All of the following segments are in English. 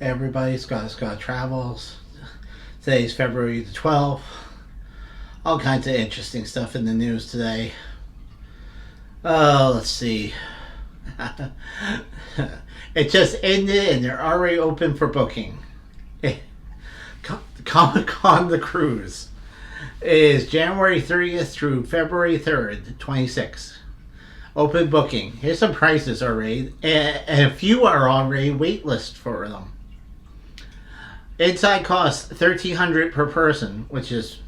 everybody. Scott Travels. Today's February the 12th. All kinds of interesting stuff in the news today. Oh, let's see. It just ended and they're already open for booking. Comic Con the cruise is January 30th through February 3rd, 26th. Open booking. Here's some prices already, and a few are already waitlist for them. Inside costs $1,300 per person, which is,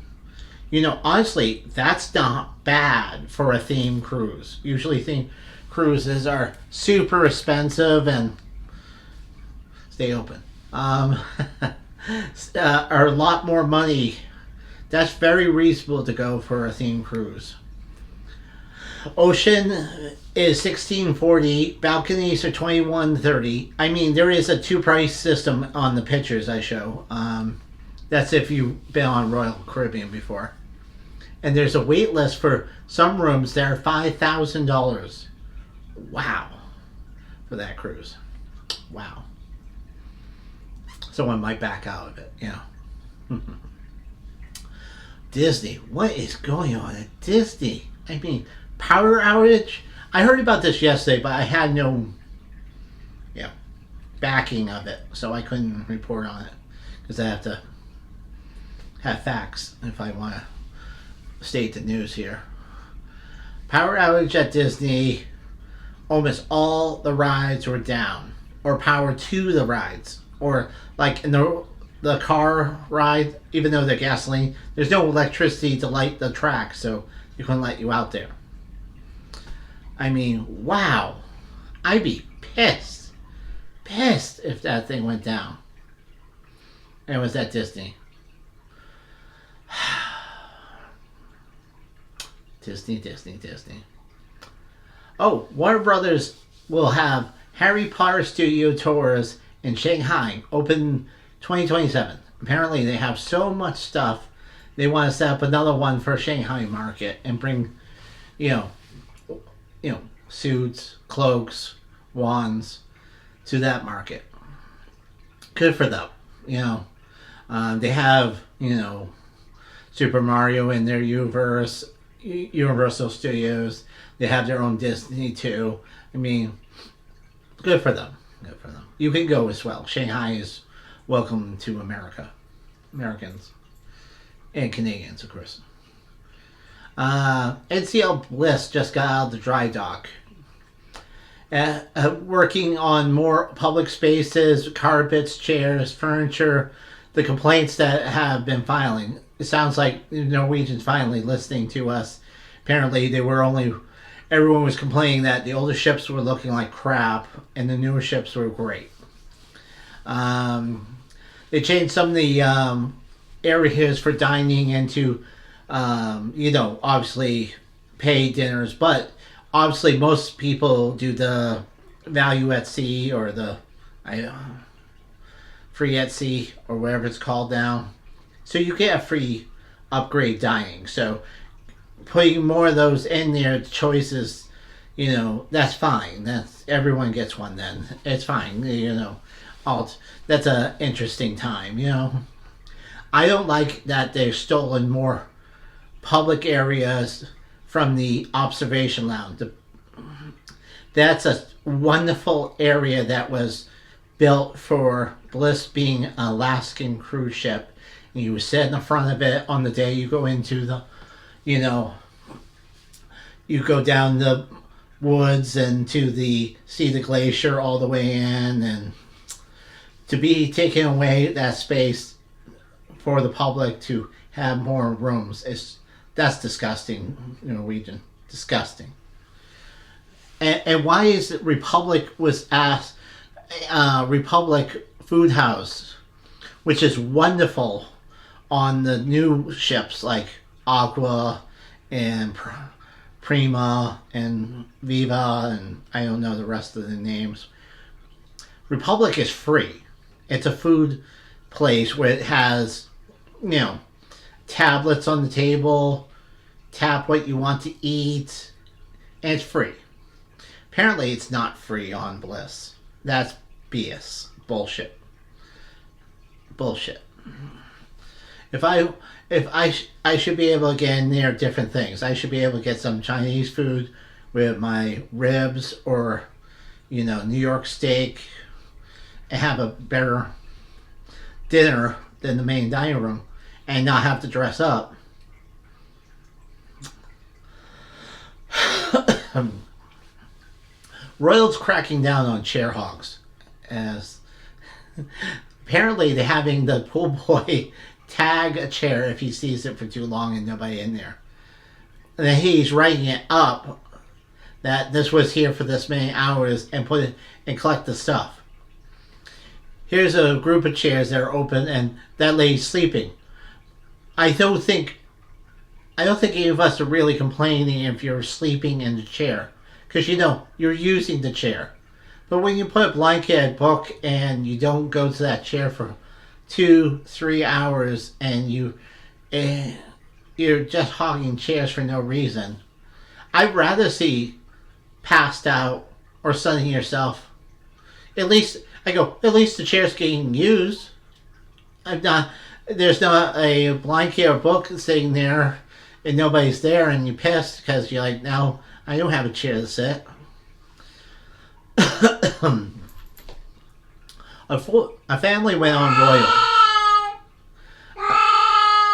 honestly, that's not bad for a theme cruise. Usually, theme cruises are super expensive and stay open. Are a lot more money. That's very reasonable to go for a theme cruise. Ocean is $1,640. Balconies are $2,130. I mean, there is a two-price system on the pictures I show. That's if you've been on Royal Caribbean before. And there's a wait list for some rooms that are $5,000. Wow. For that cruise. Wow. Someone might back out of it, Disney. What is going on at Disney? I mean, power outage? I heard about this yesterday, but I had no backing of it, so I couldn't report on it because I have to have facts if I want to state the news here. Power outage at Disney. Almost all the rides were down, or power to the rides, or like in the car ride, even though they're gasoline, there's no electricity to light the track, so you couldn't let you out there. I mean, wow. I'd be pissed if that thing went down. And it was at Disney. Disney. Oh, Warner Brothers will have Harry Potter Studio Tours in Shanghai open 2027. Apparently they have so much stuff they want to set up another one for Shanghai market and bring, suits, cloaks, wands to that market. Good for them. They have, Super Mario in their Universal Studios. They have their own Disney too. I mean, good for them. You can go as well. Shanghai is welcome to Americans and Canadians, of course. NCL Bliss just got out of the dry dock. Working on more public spaces, carpets, chairs, furniture, the complaints that have been filing. It sounds like the Norwegians finally listening to us. Apparently everyone was complaining that the older ships were looking like crap and the newer ships were great. They changed some of the areas for dining into, obviously pay dinners, but obviously most people do the value at sea or the free at sea or whatever it's called now. So you get a free upgrade dining. So putting more of those in there, choices, that's fine. Everyone gets one then. It's fine, that's an interesting time, I don't like that they've stolen more public areas from the observation lounge. That's a wonderful area that was built for Bliss being an Alaskan cruise ship. And you sit in the front of it on the day you go into the, you go down the woods and see the glacier all the way in, and to be taking away that space for the public to have more rooms that's disgusting. Norwegian, disgusting. And why is it Republic was asked Republic Food House, which is wonderful on the new ships like Aqua and Prima and Viva, and I don't know the rest of the names. Republic is free. It's a food place where it has, tablets on the table, tap what you want to eat, and it's free. Apparently it's not free on Bliss. That's BS. Bullshit. bullshit. If I I should be able to get in there different things. I should be able to get some Chinese food with my ribs, or New York steak, and have a better dinner than the main dining room, and not have to dress up. Royals cracking down on chair hogs, as apparently they're having the pool boy tag a chair if he sees it for too long and nobody in there. And then he's writing it up that this was here for this many hours, and put it and collect the stuff. Here's a group of chairs that are open and that lady's sleeping. I don't think any of us are really complaining if you're sleeping in the chair, because you're using the chair. But when you put a blanket, book, and you don't go to that chair for 2-3 hours, and you're just hogging chairs for no reason, I'd rather see passed out or sunning yourself. At least the chair's getting used. There's not a blanket or book sitting there and nobody's there, and you're pissed because you're like, now I don't have a chair to sit. A family went on Royal.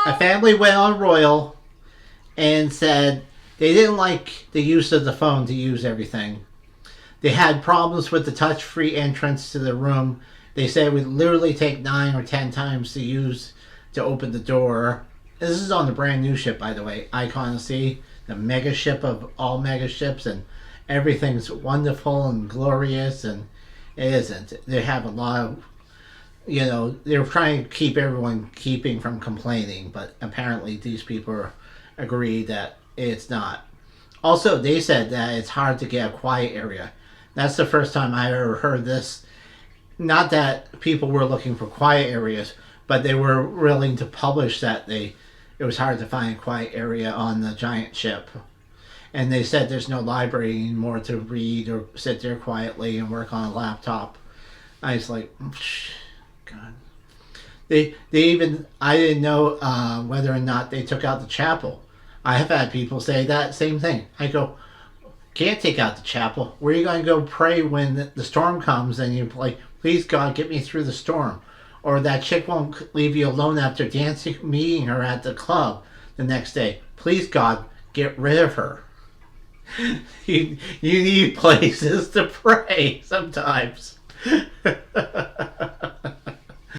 A family went on Royal and said they didn't like the use of the phone to use everything. They had problems with the touch-free entrance to the room. They said it would literally take 9 or 10 times to open the door. This is on the brand new ship, by the way, Icon C, the mega ship of all mega ships, and everything's wonderful and glorious, and it isn't. They have a lot of, they're trying to keep everyone from complaining, but apparently these people agree that it's not. Also, they said that it's hard to get a quiet area. That's the first time I ever heard this. Not that people were looking for quiet areas, but they were willing to publish that it was hard to find a quiet area on the giant ship. And they said there's no library anymore to read or sit there quietly and work on a laptop. I was like, God. I didn't know whether or not they took out the chapel. I have had people say that same thing. I go, can't take out the chapel. Where are you going to go pray when the storm comes and you play, please God, get me through the storm? Or that chick won't leave you alone after meeting her at the club the next day. Please God, get rid of her. You need places to pray sometimes.